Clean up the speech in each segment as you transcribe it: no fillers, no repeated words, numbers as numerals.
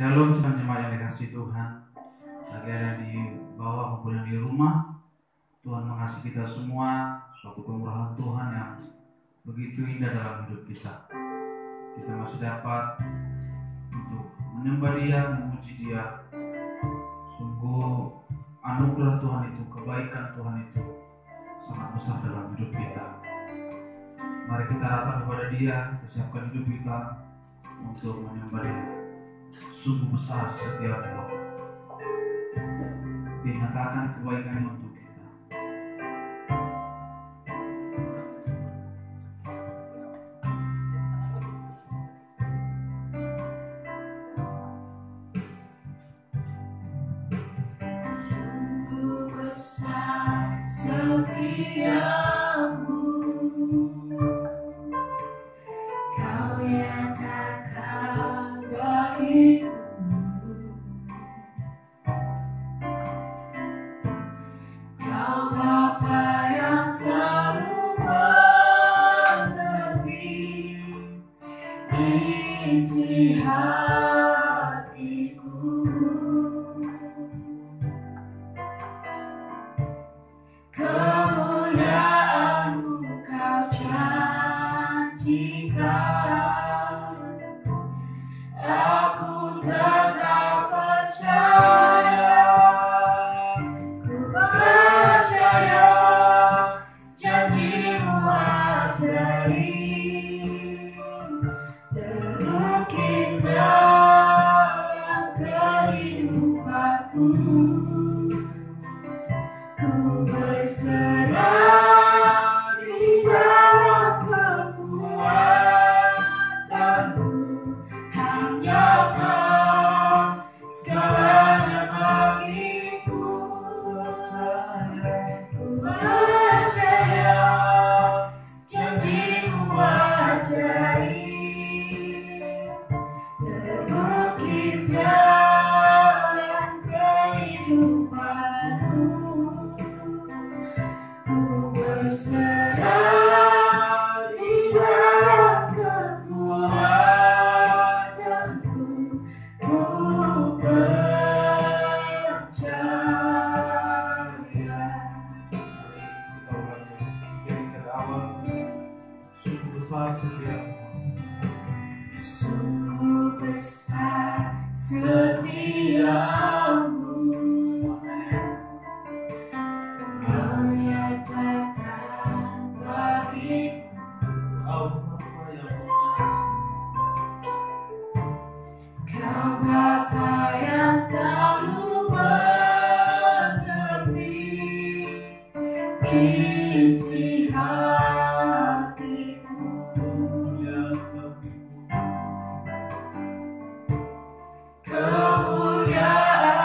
Shalom, saudara jemaat yang dikasih Tuhan. Lagi ada di bawah maupun yang di rumah, Tuhan mengasihi kita semua. Suatu kemurahan Tuhan yang begitu indah dalam hidup kita. Kita masih dapat untuk menyembah Dia, memuji Dia. Sungguh anugerah Tuhan itu, kebaikan Tuhan itu sangat besar dalam hidup kita. Mari kita datang kepada Dia, persiapkan hidup kita untuk menyembah Dia. Sungguh besar setiap Allah. Dinyatakan kebaikannya untuk kita. Sungguh besar setiamu, Kau nyatakan bagiku. Kau Bapa yang selalu mengerti isi hatiku. Kemuliaan-Mu Kau janjikan, aku tetap percaya. Ku percaya janji-Mu ajaib, terukir dalam kehidupanku. Ku berserah di dalam kekuatan-Mu, hanya Kau segalanya bagiku. Ku percaya janji-Mu ajaib, terukir dalam kehidupanku. Ku berserah di dalam kekuatan-Mu, ku percaya. Sungguh besar setiap Sungguh besar setiamu, Kau nyatakan bagiku. Kau Bapa yang selalu mengerti isi hatiku. Kemuliaan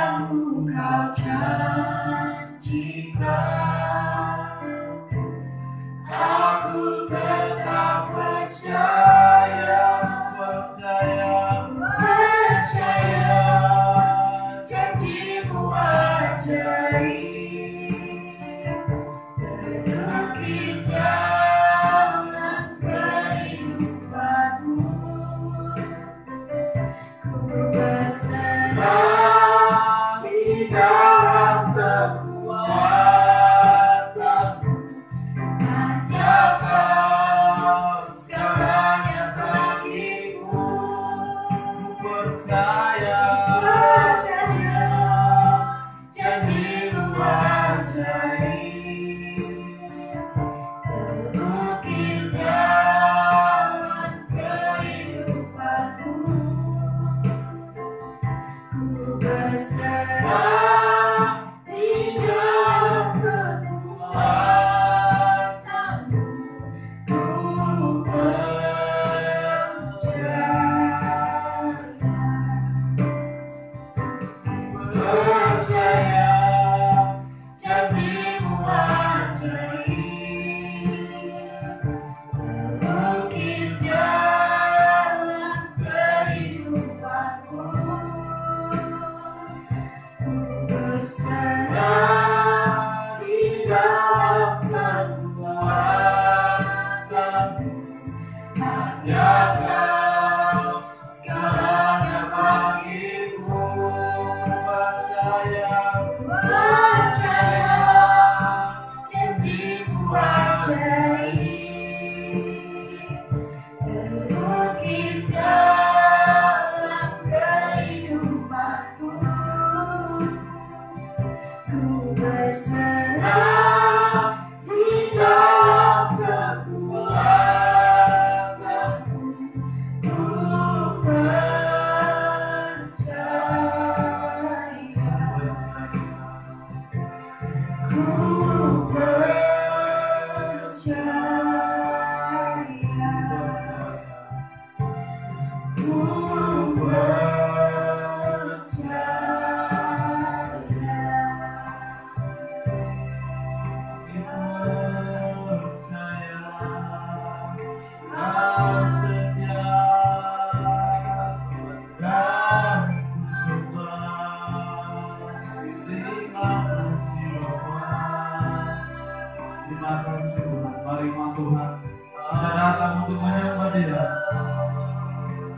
Tuhan, kita datang untuk menyembah Dia,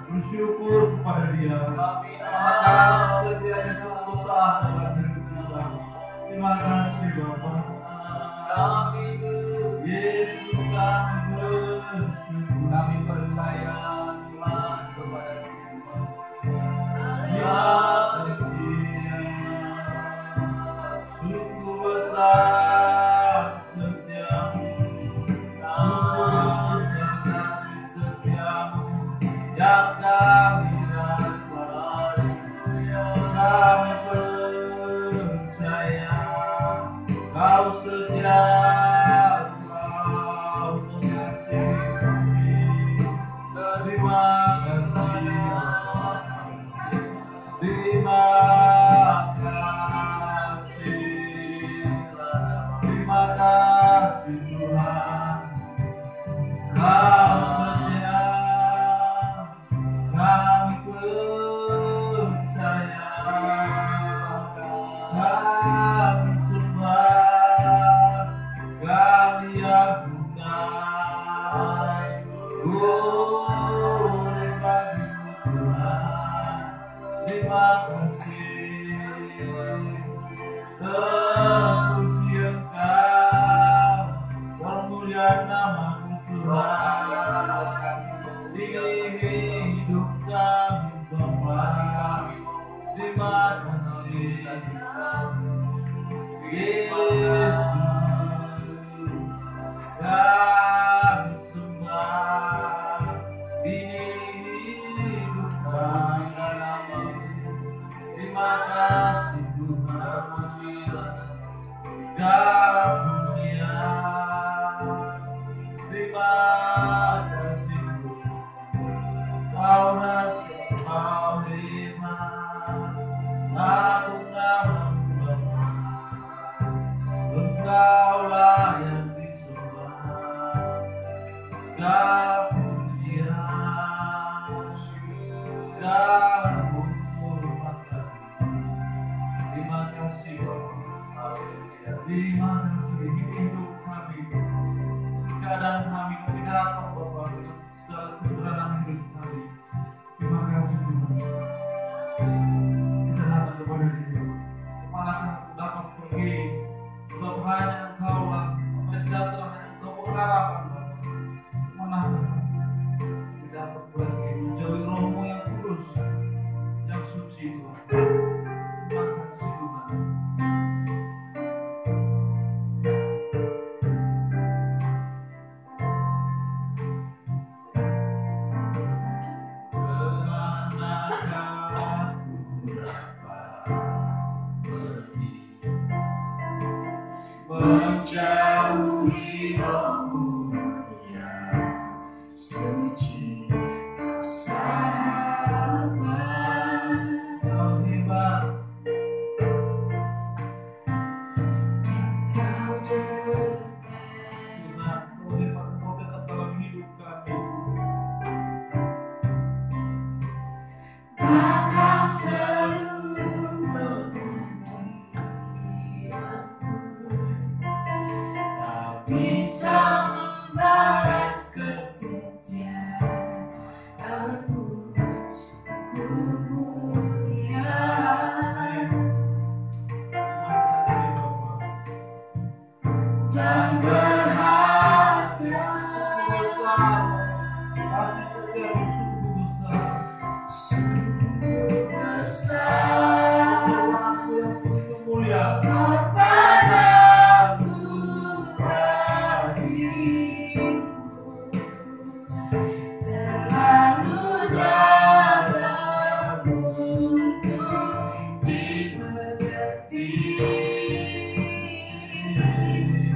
bersyukur kepada Dia. Terima kasih setianya selalu sah dalam hidup kita. Terima kasih Bapa. Yesus kami bersyukur, kami percaya iman kepada Tuhan. Ya kasih, sungguh besar setiamu. Yang kami rasa, kami percaya Kau setia, Kau mengasihi. Terima kasih, terima kasih, terima kasih Tuhan. Kau setia, kami percaya, kami sembah, kami agungkan. Oleh bagi Tuhan, terima kasih. Terpuji Engkau, termulia nama-Mu Tuhan. Di hidup kami Bapa, terima kasih Yesus, kami sembah. Di hidup kami, terima kasih Tuhan. Segala pujian, terima kasih Kau rasa, Kau hebat, agung nama-Mu Bapa. Engkaulah yang disembah, segala pujian, segala hormat. Terima kasih Bapa. Terima kasih hidup kami, keadaan kami datang Bapa, segala kesalahan hidup kami. Terima kasih Tuhan. Kita datang kepada Dia. Kemanakah aku dapat pergi? Sebab hanya Engkaulah yang sejahtera, hanya Engkau pengharapan Bapa. Kemanakah kita dapat pergi menjauhi Roh-Mu yang kudus, yang suci Tuhan. Terima kasih Tuhan. menjauhi Roh-Mu yang suci. Kau sabar, Kau hebat, dan Kau dekat. Tuhan. Kau hebat, Kau dekat dalam hidup kami. Bahkan selalu menghantui aku, tak bisa membalas kesetiaan aku. Sungguh mulia, Terima kasih Bapa. dan berharga. Besar, kasih setiamu sungguh besar. Sungguh besar Aku yang penuh mulia. kepadaku dirimu, terlalu dalam untuk dimengerti.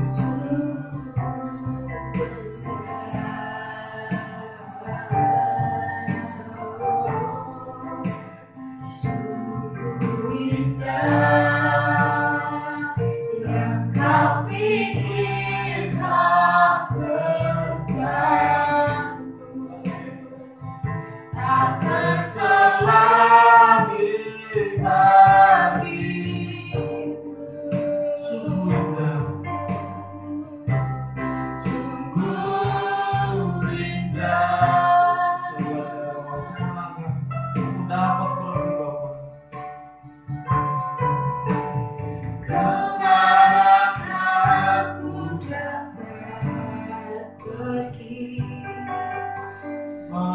Sungguh besar, sungguh indah.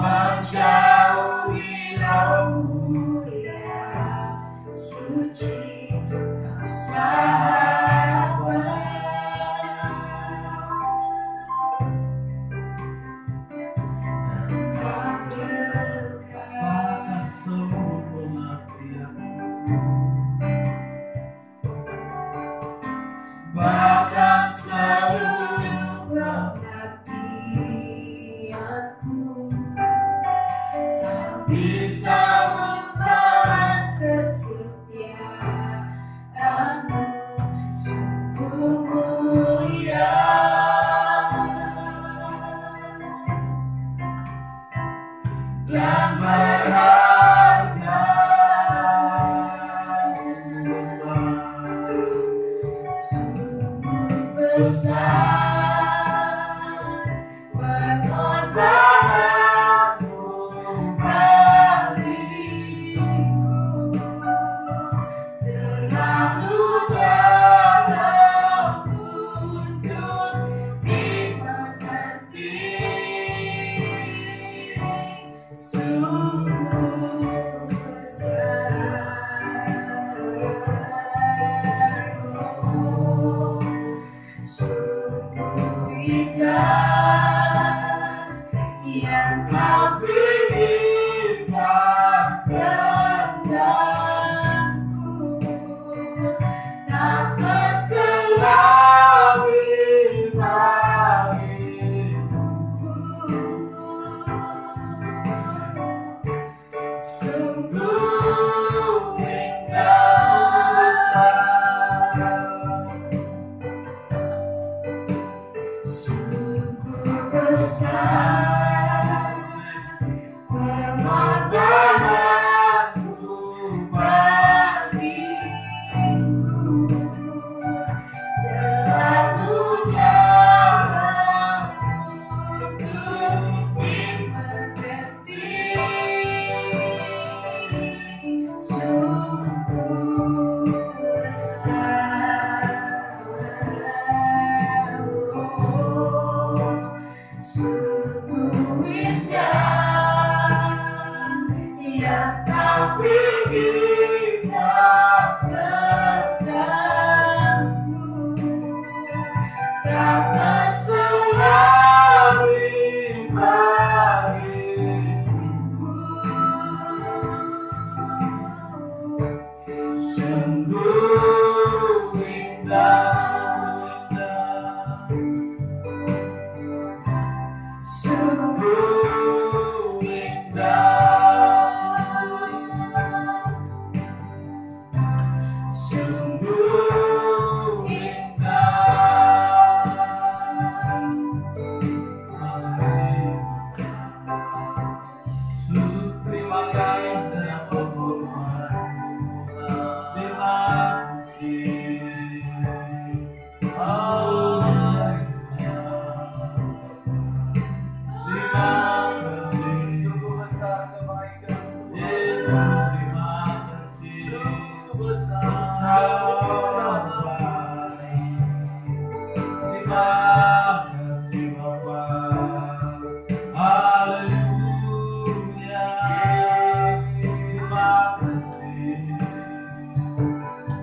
menjauhi rohmu yang suci, kau sahabat. Dan kau dekat seluruh pengertianku, bahkan seluruh pengertianku tak bisa membalas kesetiaanmu, sungguh mulia dan berharga, sungguh besar pengorbananmu bagiku, terlalu dalam untuk dimengerti, sungguh besar. Sungguh indah yang kau berikan tentangku, tak terselami bagiku, sungguh indah, sungguh besar pengorbananmu bagiku, terlalu dalam untuk dimengerti, sungguh besar. Sungguh indah yang kau berikan tentangku, tak terselami bagiku, sungguh indah, sungguh indah, sungguh indah.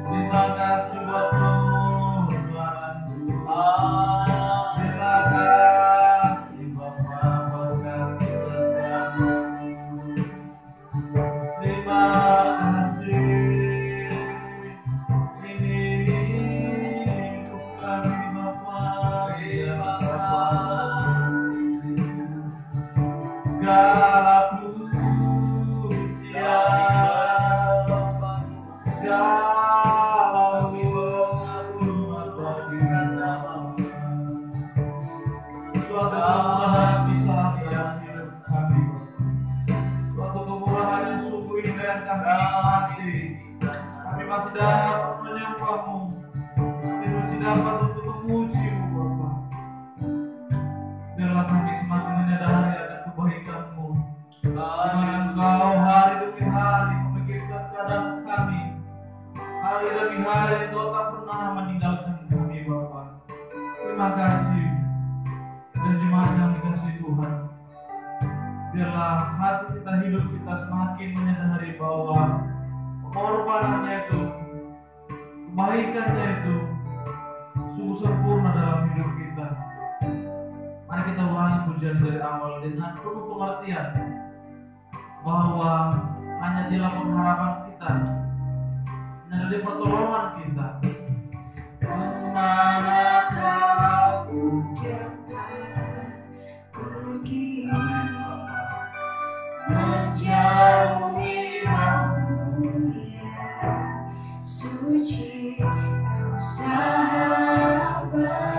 terima kasih terima kami masih dapat menyembahmu, kami masih dapat untuk memuji-Mu Bapa. Biarlah kami semakin menyadari akan kebaikan-Mu, di mana Engkau hari demi hari memikirkan keadaan kami, hari demi hari Engkau tak pernah meninggalkan kami Bapa. Terima kasih. Dan jemaat yang dikasihi Tuhan, Biarlah hati kita, hidup kita semakin menyadari bahwa pengorbanannya itu, kebaikannya itu sungguh sempurna dalam hidup kita. Mari kita ulangi pujian dari awal dengan penuh pengertian bahwa hanya dialah pengharapan kita, hanya di pertolongan kita. Kemana kau jangan pergi, menjauhi waktu yang suci, kau sahabat.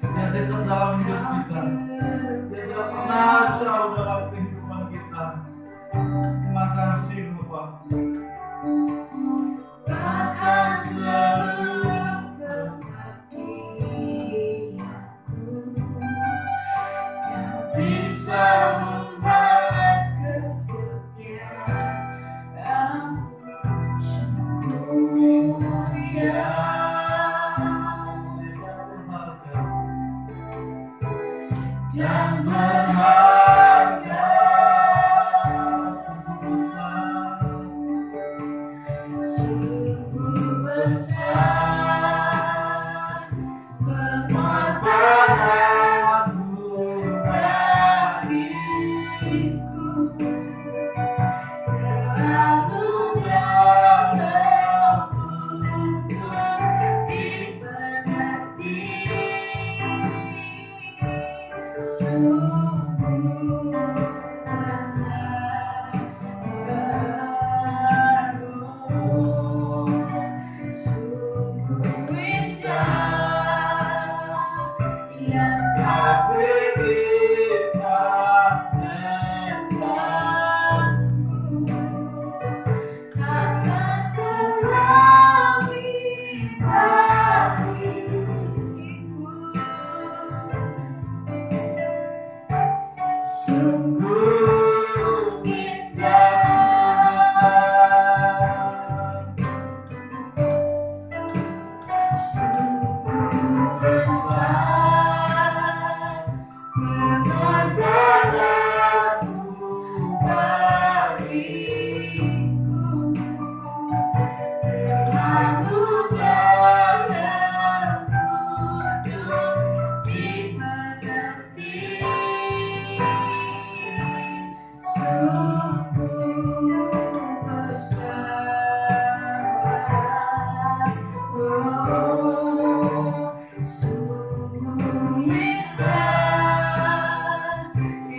Dia dekat dalam hidup kita, dia tidak pernah jauh dalam kehidupan kita. Terima kasih Bapak. Bahkan sebelum pengabdianku yang bisa membalas kesetiaanmu, sungguh mulia dan berharga. Sungguh besar pengorbananmu bagiku, terlalu dalam untuk dimengerti. Sungguh besar berdoa, sungguh indah yang kau berikan tentangku, karena selalu bagiku. Sungguh indah, sungguh besar pengorbananmu bagiku, terlalu dalam untuk dimengerti. Sungguh besar, oh, sungguh indah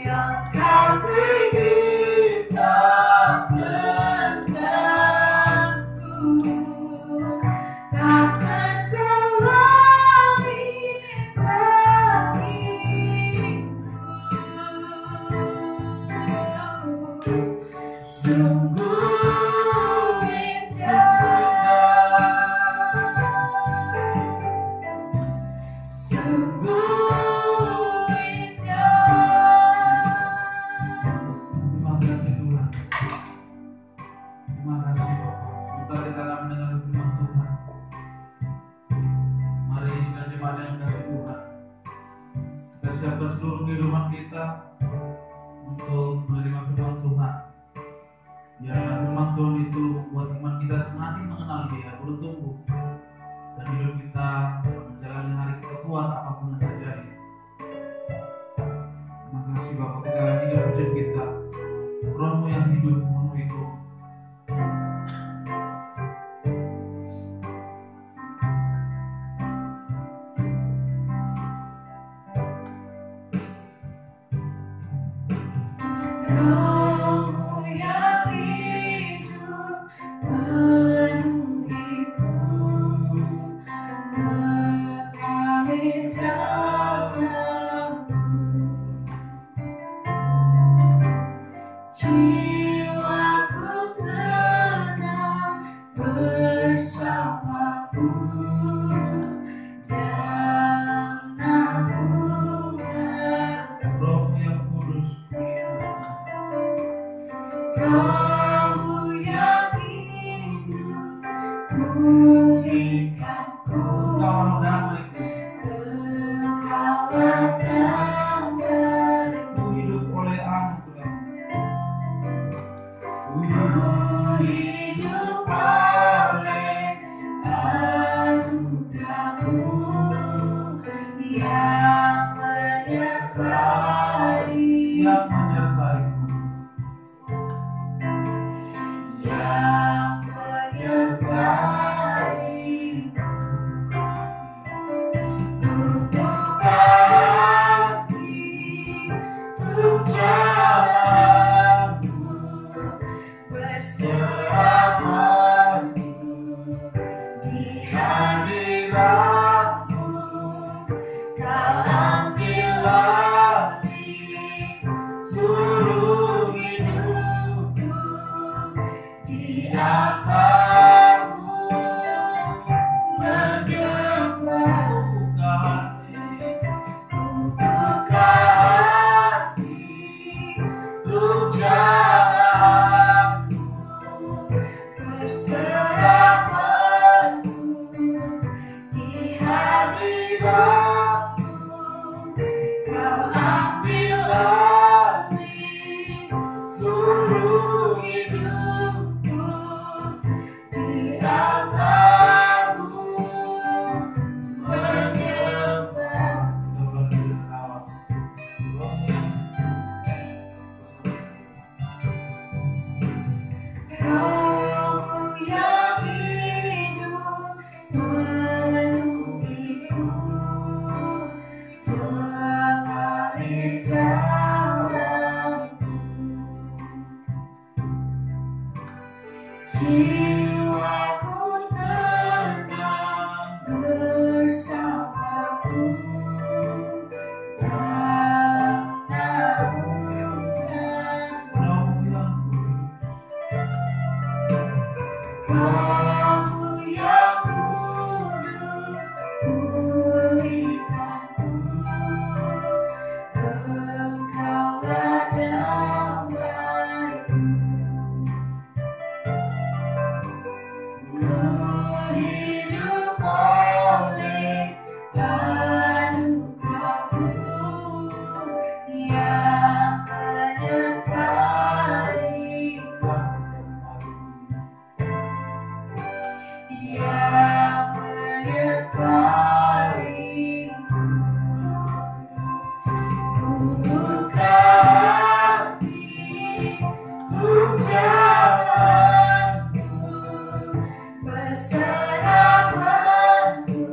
yang kau berikan tentangku, karena selalu bagiku. Sungguh indah, sungguh indah. Terima kasih Tuhan. Terima kasih Bapak. Sebentar kita akan mendengar firman Tuhan. Mari dengan jemaat yang kasih Tuhan, kita siapkan seluruh kehidupan kita untuk menerima firman Tuhan. Biarlah firman Tuhan itu membuat iman kita semakin mengenal Dia, bertumbuh, dan hidup kita menjalani hari kita kuat apapun yang terjadi. Terima kasih Bapak, kita lagi di pujian kita. Roh-Mu yang hidup memenuhiku. Roh-Mu yang hidup memenuhiku, mengalir dalamku. Jiwaku tenang bersamamu dalam naunganmu. Roh yang kudus, datang Ku hidup oleh anugerah. Ku hidup oleh anugerah-Mu yang menyertai, Yang menyertai. yang menyertai. Buka hati untuk jalanmu, berserahanmu di hadirat-Mu. Kau ambil alih seluruh hidupku, di atas-Mu menyembah. Buka hati untuk jalanmu, berserahanmu di hadirat-Mu. Kau ambil alih seluruh hidupku, di atas-Mu menyembah. Roh-Mu yang hidup menuntuniku, mengalir dalamku. Jiwaku tenang bersama-Mu dalam naungan-Mu. Roh-Mu yang kudus pulihkanku, Engkaulah damaiku. Ku hidup oleh anugerah-Mu yang menyertai, yang menyertai-Mu. Ku buka hati untuk jalanmu, berserahanmu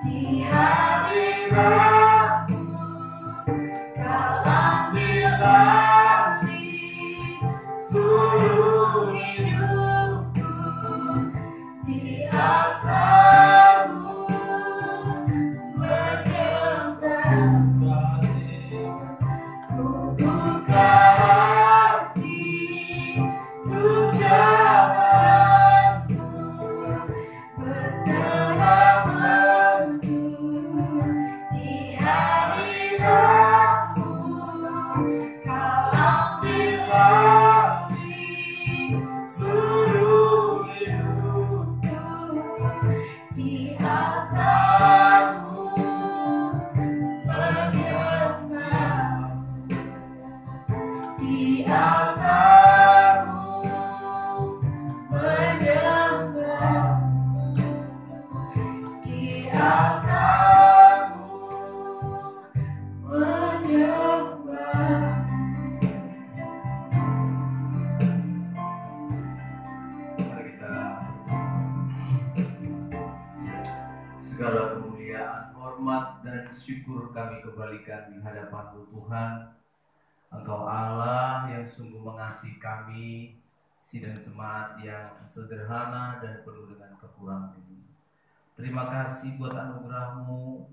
di hadirat-Mu. Kau ambil alih seluruh hidupku, di atas-Mu menyembah. Ku buka hati untuk jalanmu, berserahanmu di hadirat-Mu. Kau ambil alih seluruh hidupku, di atas-Mu menyembah. Di atas-Mu menyembah, di atas-Mu menyembah. Mari kita segala kemuliaan, hormat dan syukur kami kembalikan di hadapan-Mu Tuhan. Engkau Allah yang sungguh mengasihi kami, sidang jemaat yang sederhana dan penuh dengan kekurangan ini. Terima kasih buat anugerah-Mu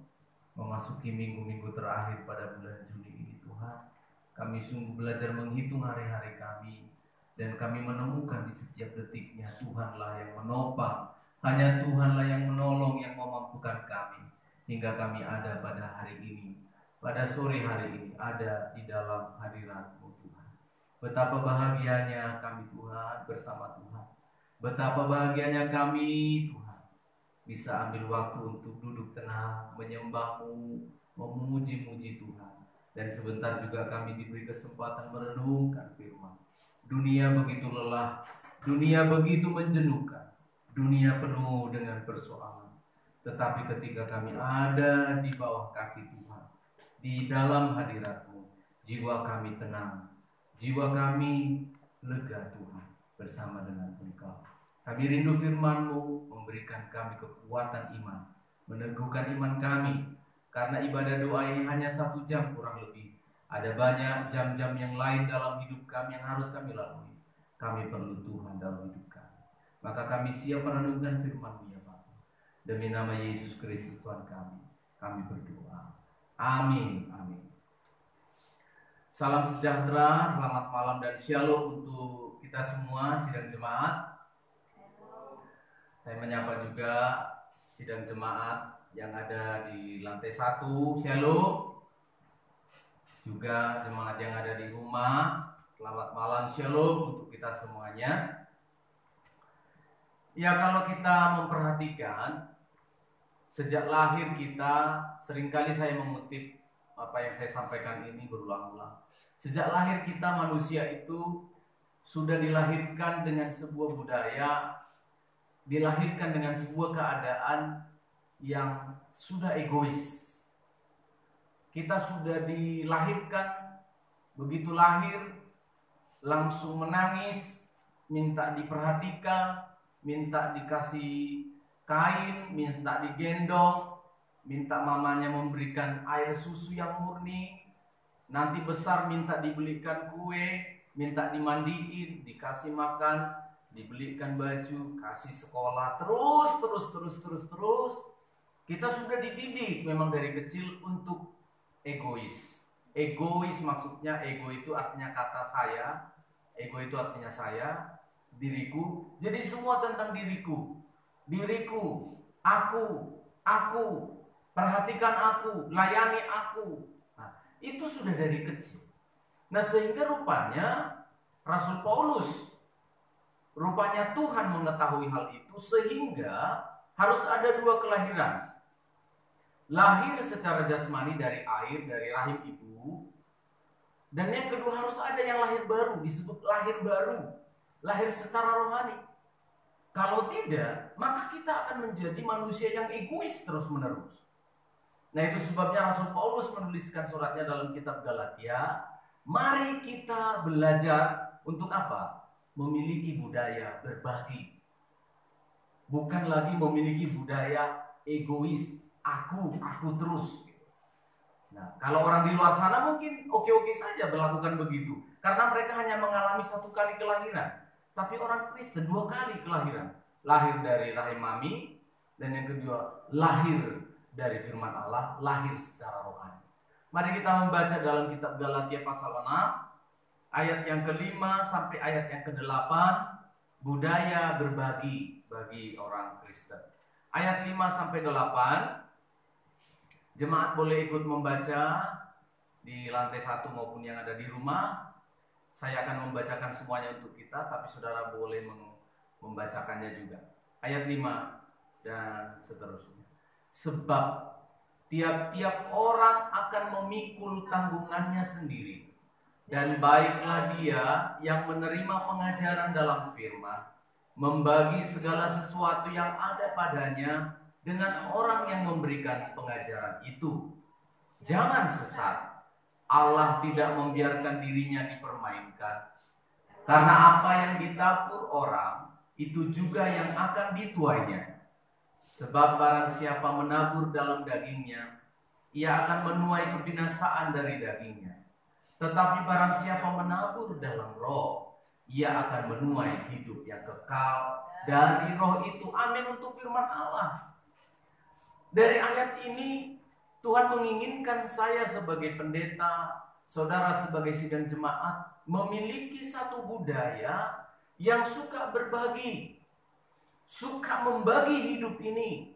memasuki minggu-minggu terakhir pada bulan Juli ini Tuhan. Kami sungguh belajar menghitung hari-hari kami, dan kami menemukan di setiap detiknya Tuhanlah yang menopang, hanya Tuhanlah yang menolong, yang memampukan kami, hingga kami ada pada hari ini, pada sore hari ini, ada di dalam hadirat-Mu Tuhan. Betapa bahagianya kami Tuhan bersama Tuhan. Betapa bahagianya kami Tuhan bisa ambil waktu untuk duduk tenang, menyembah-Mu, memuji-muji Tuhan. Dan sebentar juga kami diberi kesempatan merenungkan firman. Dunia begitu lelah, dunia begitu menjenuhkan, dunia penuh dengan persoalan. Tetapi ketika kami ada di bawah kaki Tuhan, di dalam hadirat-Mu, jiwa kami tenang, jiwa kami lega Tuhan bersama dengan Engkau. Kami rindu firman-Mu, memberikan kami kekuatan iman, meneguhkan iman kami, karena ibadah doa ini hanya 1 jam kurang lebih. Ada banyak jam-jam yang lain dalam hidup kami yang harus kami lalui. Kami perlu Tuhan dalam hidup kami. Maka kami siap merenungkan firman-Mu ya Bapa. Demi nama Yesus Kristus Tuhan kami berdoa. Amin, amin. Salam sejahtera, selamat malam dan shalom untuk kita semua sidang jemaat. Saya menyapa juga sidang jemaat yang ada di lantai 1, shalom. Juga jemaat yang ada di rumah, selamat malam, shalom untuk kita semuanya. Ya, kalau kita memperhatikan sejak lahir kita, seringkali saya mengutip apa yang saya sampaikan ini berulang-ulang. Sejak lahir kita, manusia itu sudah dilahirkan dengan sebuah budaya, dilahirkan dengan sebuah keadaan yang sudah egois. Kita sudah dilahirkan, begitu lahir langsung menangis, minta diperhatikan, minta dikasih kain, minta digendong, minta mamanya memberikan air susu yang murni, nanti besar minta dibelikan kue, minta dimandiin, dikasih makan, dibelikan baju, kasih sekolah, terus. Kita sudah dididik memang dari kecil untuk egois. Egois maksudnya, ego itu artinya kata saya, ego itu artinya saya, diriku. Jadi semua tentang diriku, aku, perhatikan aku, layani aku. Nah, itu sudah dari kecil. Nah, sehingga rupanya Rasul Paulus, rupanya Tuhan mengetahui hal itu sehingga harus ada 2 kelahiran. Lahir secara jasmani dari air, dari rahim ibu. Dan yang kedua harus ada yang lahir baru, disebut lahir baru, lahir secara rohani. Kalau tidak, maka kita akan menjadi manusia yang egois terus-menerus. Nah, itu sebabnya Rasul Paulus menuliskan suratnya dalam kitab Galatia, mari kita belajar untuk apa? Memiliki budaya berbagi. Bukan lagi memiliki budaya egois, aku terus. Nah, kalau orang di luar sana mungkin oke-oke saja melakukan begitu, karena mereka hanya mengalami 1 kali kelahiran. Tapi orang Kristen 2 kali kelahiran. Lahir dari rahim mami, dan yang kedua lahir dari firman Allah, lahir secara rohani. Mari kita membaca dalam kitab Galatia pasal 6, ayat yang ke-5 sampai ayat yang ke-8, budaya berbagi bagi orang Kristen. Ayat 5 sampai 8, jemaat boleh ikut membaca di lantai 1 maupun yang ada di rumah. Saya akan membacakan semuanya untuk kita, tapi saudara boleh membacakannya juga. Ayat 5 dan seterusnya. Sebab tiap-tiap orang akan memikul tanggungannya sendiri. Dan baiklah dia yang menerima pengajaran dalam firman, membagi segala sesuatu yang ada padanya dengan orang yang memberikan pengajaran itu. Jangan sesat. Allah tidak membiarkan dirinya dipermainkan. Karena apa yang ditabur orang, itu juga yang akan dituainya. Sebab barang siapa menabur dalam dagingnya, ia akan menuai kebinasaan dari dagingnya. Tetapi barang siapa menabur dalam roh, ia akan menuai hidup yang kekal dari roh itu. Amin untuk firman Allah. Dari ayat ini Tuhan menginginkan saya sebagai pendeta, saudara sebagai sidang jemaat, memiliki satu budaya yang suka berbagi, suka membagi hidup ini,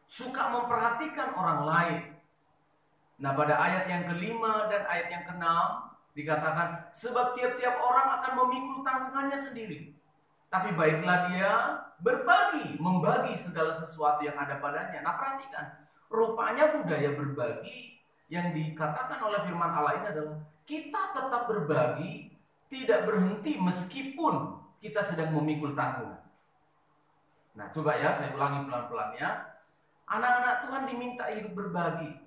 suka memperhatikan orang lain. Nah, pada ayat yang ke-5 dan ayat yang ke-6 dikatakan, sebab tiap-tiap orang akan memikul tanggungannya sendiri. Tapi baiklah dia berbagi, membagi segala sesuatu yang ada padanya. Nah, perhatikan, rupanya budaya berbagi yang dikatakan oleh firman Allah ini adalah kita tetap berbagi, tidak berhenti meskipun kita sedang memikul tanggungan. Nah, coba ya saya ulangi pelan-pelan ya. Anak-anak Tuhan diminta hidup berbagi.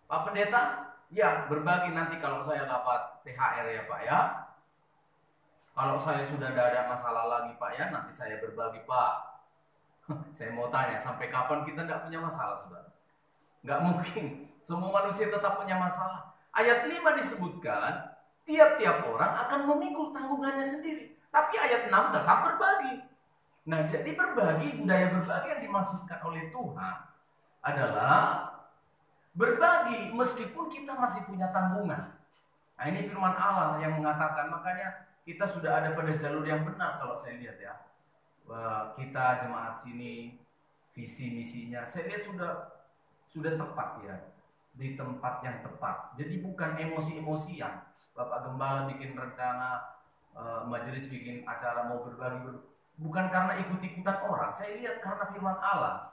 Pak Pendeta, ya berbagi nanti kalau saya dapat THR ya Pak ya. Kalau saya sudah tidak ada masalah lagi Pak ya, nanti saya berbagi Pak. Saya mau tanya, sampai kapan kita tidak punya masalah saudara? Nggak mungkin. Semua manusia tetap punya masalah. Ayat 5 disebutkan, tiap-tiap orang akan memikul tanggungannya sendiri. Tapi ayat 6 tetap berbagi. Nah, jadi berbagi, budaya berbagi yang dimaksudkan oleh Tuhan adalah berbagi meskipun kita masih punya tanggungan. Nah, ini firman Allah yang mengatakan, makanya kita sudah ada pada jalur yang benar kalau saya lihat ya. Kita jemaat sini, visi misinya, saya lihat sudah tepat ya. Di tempat yang tepat. Jadi bukan emosi-emosian. Bapak Gembala bikin rencana, majelis bikin acara mau berbagi. Bukan karena ikut-ikutan orang. Saya lihat karena firman Allah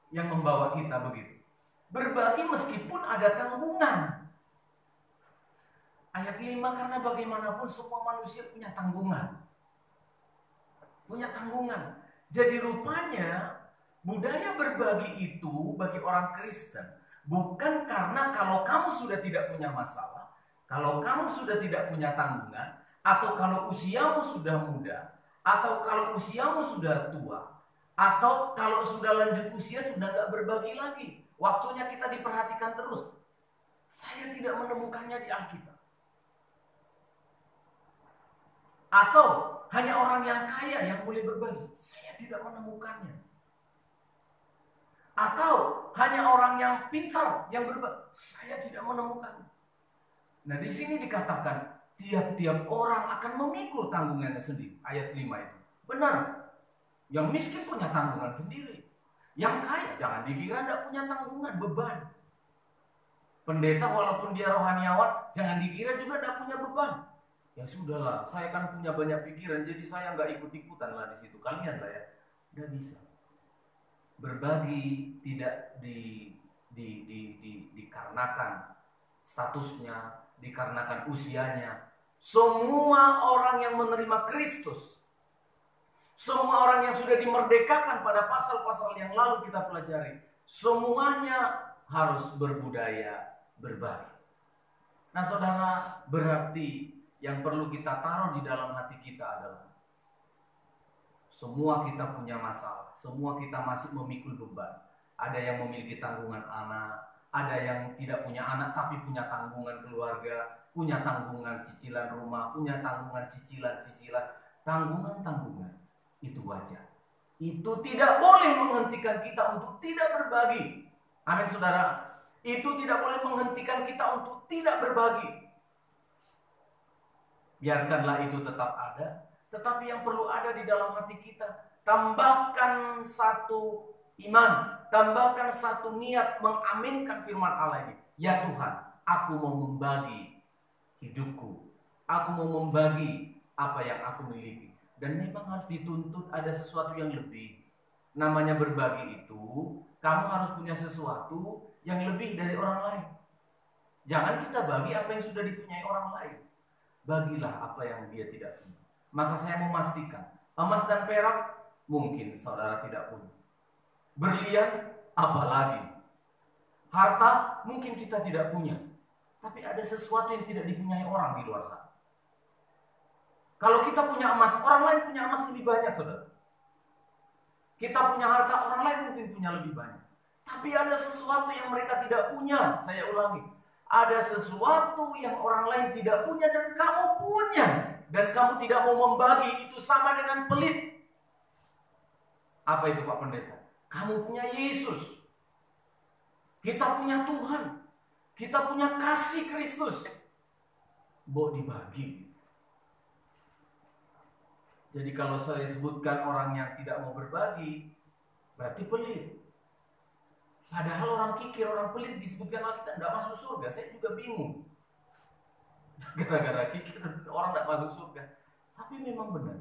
yang membawa kita begitu. Berbagi meskipun ada tanggungan. Ayat 5, karena bagaimanapun semua manusia punya tanggungan. Punya tanggungan. Jadi rupanya budaya berbagi itu bagi orang Kristen bukan karena kalau kamu sudah tidak punya masalah, kalau kamu sudah tidak punya tanggungan, atau kalau usiamu sudah muda, atau kalau usiamu sudah tua, atau kalau sudah lanjut usia sudah nggak berbagi lagi. Waktunya kita diperhatikan terus. Saya tidak menemukannya di Alkitab. Atau hanya orang yang kaya yang boleh berbagi. Saya tidak menemukannya. Atau hanya orang yang pintar yang berbagi. Saya tidak menemukan. Nah, di sini dikatakan tiap-tiap orang akan memikul tanggungannya sendiri. Ayat 5 itu. Benar. Yang miskin punya tanggungan sendiri. Yang kaya jangan dikira tidak punya tanggungan, beban. Pendeta walaupun dia rohaniawan, jangan dikira juga tidak punya beban. Ya sudahlah, saya kan punya banyak pikiran, jadi saya nggak ikut-ikutan lah di situ. Kalian lah ya, nggak bisa. Berbagi tidak dikarenakan statusnya, dikarenakan usianya. Semua orang yang menerima Kristus, semua orang yang sudah dimerdekakan pada pasal-pasal yang lalu kita pelajari, semuanya harus berbudaya berbagi. Nah saudara, berarti yang perlu kita taruh di dalam hati kita adalah semua kita punya masalah, semua kita masih memikul beban. Ada yang memiliki tanggungan anak, ada yang tidak punya anak tapi punya tanggungan keluarga, punya tanggungan cicilan rumah, punya tanggungan cicilan-cicilan. Tanggungan-tanggungan itu wajar. Itu tidak boleh menghentikan kita untuk tidak berbagi. Amin saudara. Itu tidak boleh menghentikan kita untuk tidak berbagi. Biarkanlah itu tetap ada. Tetapi yang perlu ada di dalam hati kita, tambahkan satu iman, tambahkan satu niat mengaminkan firman Allah ini. Ya Tuhan, aku mau membagi hidupku, aku mau membagi apa yang aku miliki. Dan memang harus dituntut ada sesuatu yang lebih. Namanya berbagi itu, kamu harus punya sesuatu yang lebih dari orang lain. Jangan kita bagi apa yang sudah dipunyai orang lain. Bagilah apa yang dia tidak punya. Maka saya memastikan, emas dan perak mungkin saudara tidak punya. Berlian apalagi. Harta mungkin kita tidak punya. Tapi ada sesuatu yang tidak dipunyai orang di luar sana. Kalau kita punya emas, orang lain punya emas lebih banyak, saudara. Kita punya harta, orang lain mungkin punya lebih banyak. Tapi ada sesuatu yang mereka tidak punya. Saya ulangi. Ada sesuatu yang orang lain tidak punya dan kamu punya. Dan kamu tidak mau membagi, itu sama dengan pelit. Apa itu Pak Pendeta? Kamu punya Yesus. Kita punya Tuhan. Kita punya kasih Kristus. Mau dibagi. Jadi kalau saya sebutkan orang yang tidak mau berbagi, berarti pelit. Padahal orang kikir, orang pelit disebutkan Alkitab tidak masuk surga. Saya juga bingung. Gara-gara kikir orang tidak masuk surga. Tapi memang benar.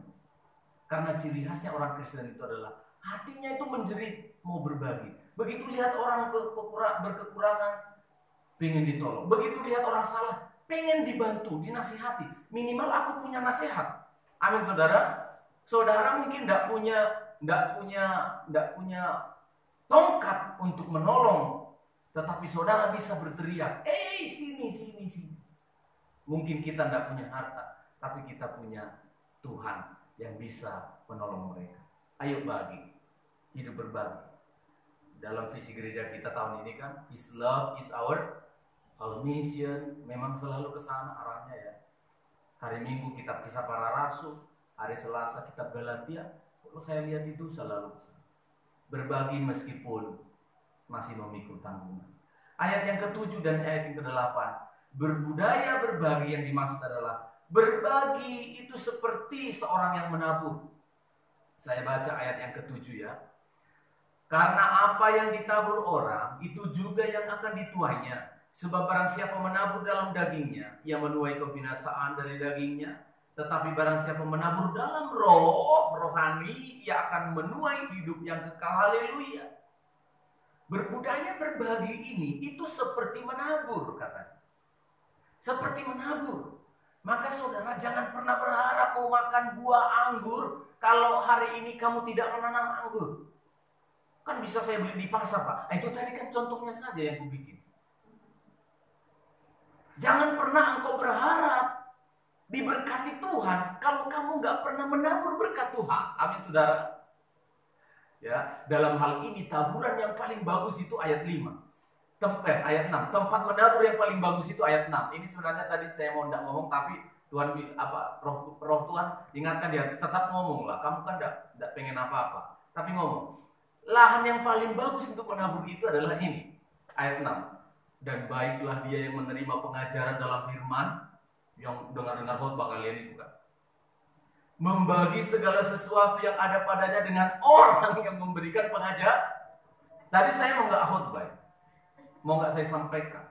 Karena ciri khasnya orang Kristen itu adalah hatinya itu menjerit mau berbagi. Begitu lihat orang berkekurangan, pengen ditolong. Begitu lihat orang salah, pengen dibantu, dinasihati. Minimal aku punya nasihat. Amin, saudara. Saudara mungkin tidak punya tongkat untuk menolong, tetapi saudara bisa berteriak, sini. Mungkin kita tidak punya harta, tapi kita punya Tuhan yang bisa menolong mereka. Ayo bagi, hidup berbagi. Dalam visi gereja kita tahun ini kan, His love is our mission. Memang selalu ke sana arahnya ya. Hari Minggu kitab Kisah Para Rasul, hari Selasa kitab Galatia. Kalau saya lihat itu selalu ke sana. Berbagi meskipun masih memikul tanggungan. Ayat yang ke-7 dan ayat yang ke-8. Berbudaya berbagi yang dimaksud adalah berbagi itu seperti seorang yang menabur. Saya baca ayat yang ke-7 ya. Karena apa yang ditabur orang, itu juga yang akan dituainya. Sebab barang siapa menabur dalam dagingnya, ia menuai kebinasaan dari dagingnya. Tetapi barang siapa menabur dalam rohani, ia akan menuai hidup yang kekal. Haleluya. Berbudaya berbagi ini, itu seperti menabur katanya. Seperti menabur. Maka saudara jangan pernah berharap mau makan buah anggur kalau hari ini kamu tidak menanam anggur. Kan bisa saya beli di pasar, Pak. Itu tadi kan contohnya saja yang aku bikin. Jangan pernah engkau berharap diberkati Tuhan kalau kamu nggak pernah menabur berkat Tuhan. Amin, saudara. Ya, dalam hal ini taburan yang paling bagus itu ayat 5. Ayat 6. Tempat menabur yang paling bagus itu ayat 6. Ini sebenarnya tadi saya mau enggak ngomong, tapi Tuhan roh Tuhan ingatkan dia, tetap ngomong lah. Kamu kan enggak pengen apa-apa, tapi ngomong. Lahan yang paling bagus untuk menabur itu adalah ini. Ayat 6. Dan baiklah dia yang menerima pengajaran dalam firman, yang dengar-dengar khotbah kalian itu kan. Membagi segala sesuatu yang ada padanya dengan orang yang memberikan pengajaran. Tadi saya mau enggak khotbah, mau nggak saya sampaikan.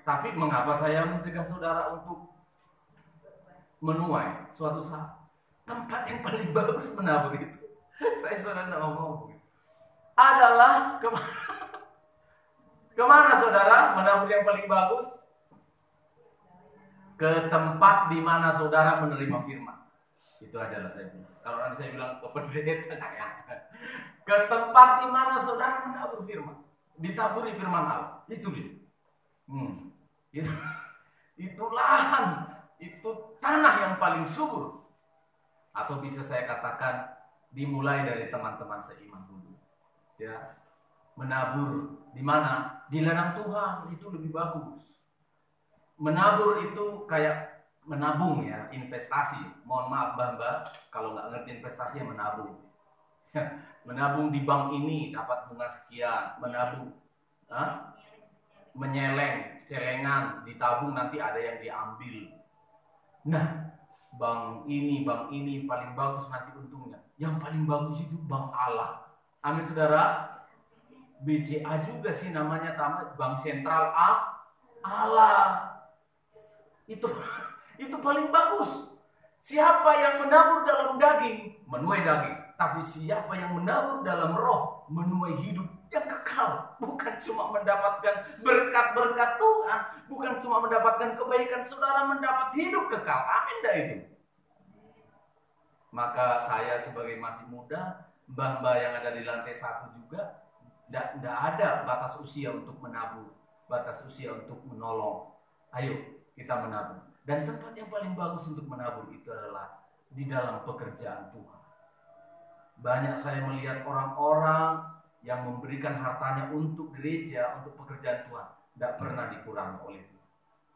Tapi mengapa saya mencegah saudara untuk menuai suatu saat? Tempat yang paling bagus menabur itu, saya saudara nggak ngomong, adalah kemana saudara menabur yang paling bagus? Ke tempat di mana saudara menerima firman. Itu aja lah saya bilang. Kalau nanti saya bilang ke pendeta, ke tempat di mana saudara menabur firman. Ditaburi firman Allah, itu dia. Itu lahan, itu tanah yang paling subur. Atau bisa saya katakan dimulai dari teman-teman seiman dulu. Ya, menabur di mana? Di ladang Tuhan itu lebih bagus. Menabur itu kayak menabung ya, investasi. Mohon maaf Mbak, kalau nggak ngerti investasi ya menabung. Menabung di bank ini dapat bunga sekian, menabung, menyeleng, celengan, ditabung nanti ada yang diambil. Nah, bank ini paling bagus nanti untungnya. Yang paling bagus itu bank Allah. Amin saudara. BCA juga sih namanya, Bank Sentral Allah. Itu paling bagus. Siapa yang menabur dalam daging, menuai daging. Tapi siapa yang menabur dalam roh, menuai hidup yang kekal. Bukan cuma mendapatkan berkat-berkat Tuhan, bukan cuma mendapatkan kebaikan, saudara mendapat hidup kekal. Amin dah itu. Maka saya sebagai masih muda, mbah-mbah yang ada di lantai 1 juga, tidak ada batas usia untuk menabur, batas usia untuk menolong. Ayo kita menabur. Dan tempat yang paling bagus untuk menabur itu adalah di dalam pekerjaan Tuhan. Banyak saya melihat orang-orang yang memberikan hartanya untuk gereja, untuk pekerjaan Tuhan, tidak pernah dikurangi oleh Tuhan.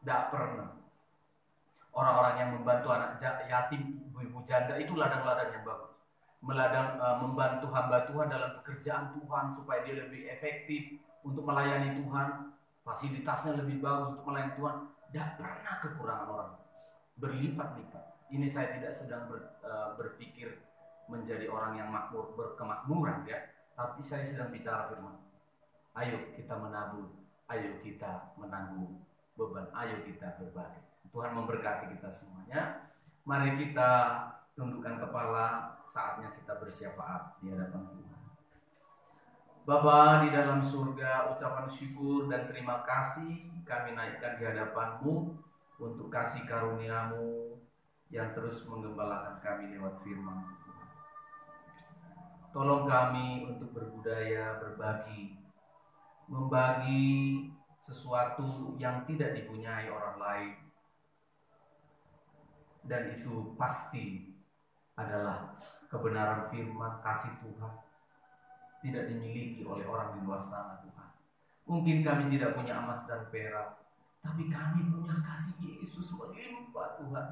Tidak pernah. Orang-orang yang membantu anak yatim, ibu janda, itu ladang-ladang yang bagus. Membantu hamba Tuhan dalam pekerjaan Tuhan supaya dia lebih efektif untuk melayani Tuhan, fasilitasnya lebih bagus untuk melayani Tuhan. Tidak pernah kekurangan orang, berlipat-lipat. Ini saya tidak sedang berpikir menjadi orang yang makmur, berkemakmuran ya, tapi saya sedang bicara firman. Ayo kita menabur, ayo kita menanggung beban, ayo kita berbagi. Tuhan memberkati kita semuanya. Mari kita tundukkan kepala, saatnya kita bersyafaat di hadapan Tuhan. Bapa di dalam surga, ucapan syukur dan terima kasih kami naikkan di hadapan-Mu untuk kasih karunia-Mu yang terus menggembalakan kami lewat firman. Tolong kami untuk berbudaya, berbagi, membagi sesuatu yang tidak dipunyai orang lain. Dan itu pasti adalah kebenaran firman kasih Tuhan. Tidak dimiliki oleh orang di luar sana, Tuhan. Mungkin kami tidak punya emas dan perak, tapi kami punya kasih Yesus melimpah, Tuhan.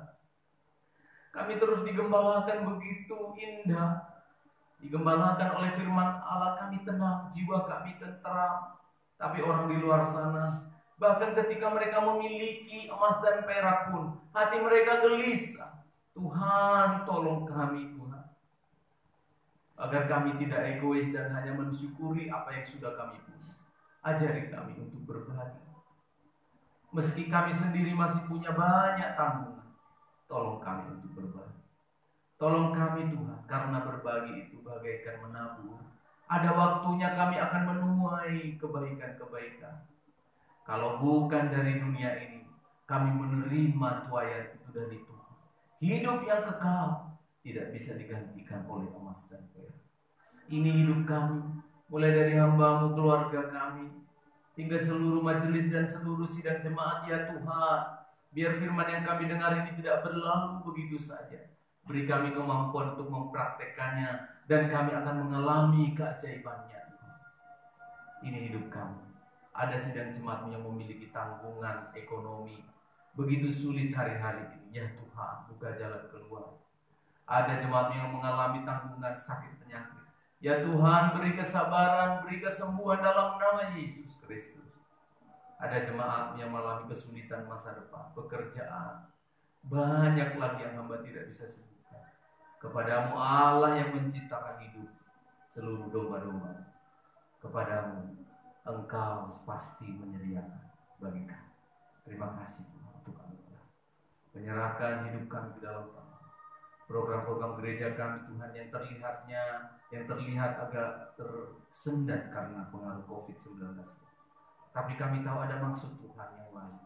Kami terus digembalakan begitu indah, digembalakan oleh firman Allah. Kami tenang, jiwa kami tentram. Tapi orang di luar sana, bahkan ketika mereka memiliki emas dan perak pun, hati mereka gelisah. Tuhan, tolong kami, Tuhan, agar kami tidak egois dan hanya mensyukuri apa yang sudah kami punya. Ajari kami untuk berbagi. Meski kami sendiri masih punya banyak tanggungan, tolong kami untuk berbagi. Tolong kami Tuhan, karena berbagi itu bagaikan menabur. Ada waktunya kami akan menuai kebaikan-kebaikan. Kalau bukan dari dunia ini, kami menerima tuaian itu dari Tuhan. Hidup yang kekal tidak bisa digantikan oleh emas dan perak. Ini hidup kami, mulai dari hamba-Mu, keluarga kami, hingga seluruh majelis dan seluruh sidang jemaat. Ya Tuhan, biar firman yang kami dengar ini tidak berlalu begitu saja. Beri kami kemampuan untuk mempraktekannya, dan kami akan mengalami keajaibannya. Ini hidup kami. Ada sidang jemaat yang memiliki tanggungan ekonomi begitu sulit hari-hari ini. Ya Tuhan, buka jalan keluar. Ada jemaat yang mengalami tanggungan sakit penyakit. Ya Tuhan, beri kesabaran, beri kesembuhan dalam nama Yesus Kristus. Ada jemaat yang mengalami kesulitan masa depan, pekerjaan. Banyak lagi yang hamba tidak bisa sebutkan. Kepadamu Allah yang menciptakan hidup seluruh domba-domba. Kepadamu Engkau pasti menyediakan bagi kami. Terima kasih Tuhan untuk anugerah. Menyerahkan hidup kami di dalam program-program gereja kami Tuhan yang terlihat agak tersendat karena pengaruh COVID-19. Tapi kami tahu ada maksud Tuhan yang lain.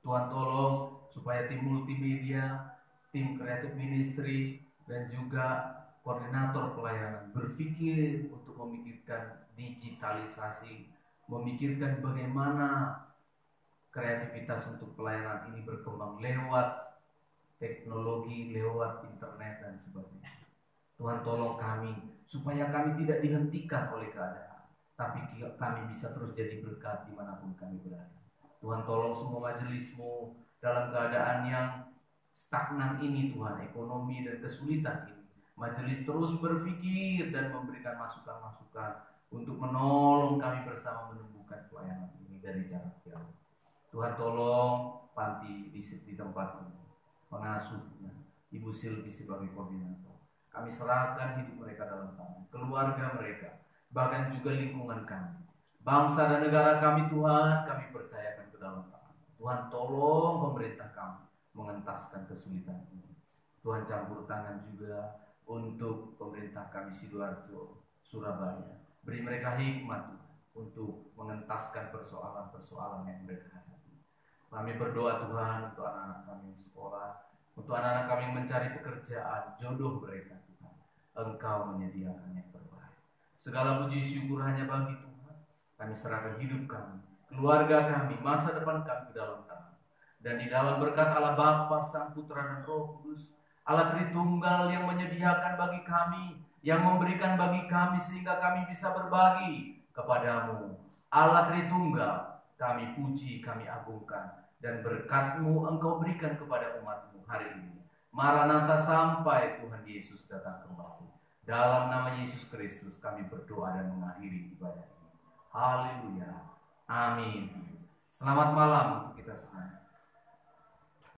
Tuhan tolong supaya tim multimedia, tim kreatif ministry, dan juga koordinator pelayanan berpikir untuk memikirkan digitalisasi, memikirkan bagaimana kreativitas untuk pelayanan ini berkembang lewat teknologi, lewat internet dan sebagainya. Tuhan tolong kami supaya kami tidak dihentikan oleh keadaan, tapi kami bisa terus jadi berkat dimanapun kami berada. Tuhan tolong semua majelis-Mu dalam keadaan yang stagnan ini Tuhan, ekonomi dan kesulitan ini. Majelis terus berpikir dan memberikan masukan-masukan untuk menolong kami bersama menumbuhkan pelayanan ini dari jarak jauh. Tuhan tolong panti di tempat ini, pengasuhnya, Ibu Silvi sebagai koordinator. Kami serahkan hidup mereka dalam tangan, keluarga mereka, bahkan juga lingkungan kami. Bangsa dan negara kami Tuhan, kami percayakan ke dalam tangan. Tuhan tolong pemerintah kami mengentaskan kesulitan ini. Tuhan campur tangan juga untuk pemerintah kami Sidoarjo, Surabaya. Beri mereka hikmat Tuhan untuk mengentaskan persoalan-persoalan yang mereka hadapi. Kami berdoa Tuhan untuk anak-anak kami yang sekolah, untuk anak-anak kami yang mencari pekerjaan, jodoh mereka Tuhan. Engkau menyediakan yang terbaik. Segala puji syukur hanya bagi Tuhan. Kami serahkan hidup kami, keluarga kami, masa depan kami ke dalam tangan. Dan di dalam berkat Allah Bapa, Sang Putra dan Roh Kudus, Allah Tritunggal yang menyediakan bagi kami, yang memberikan bagi kami sehingga kami bisa berbagi kepadamu. Allah Tritunggal, kami puji, kami agungkan, dan berkat-Mu Engkau berikan kepada umat-Mu hari ini. Maranatha sampai Tuhan Yesus datang kembali. Dalam nama Yesus Kristus kami berdoa dan mengakhiri ibadah ini. Haleluya. Amin. Selamat malam untuk kita semua.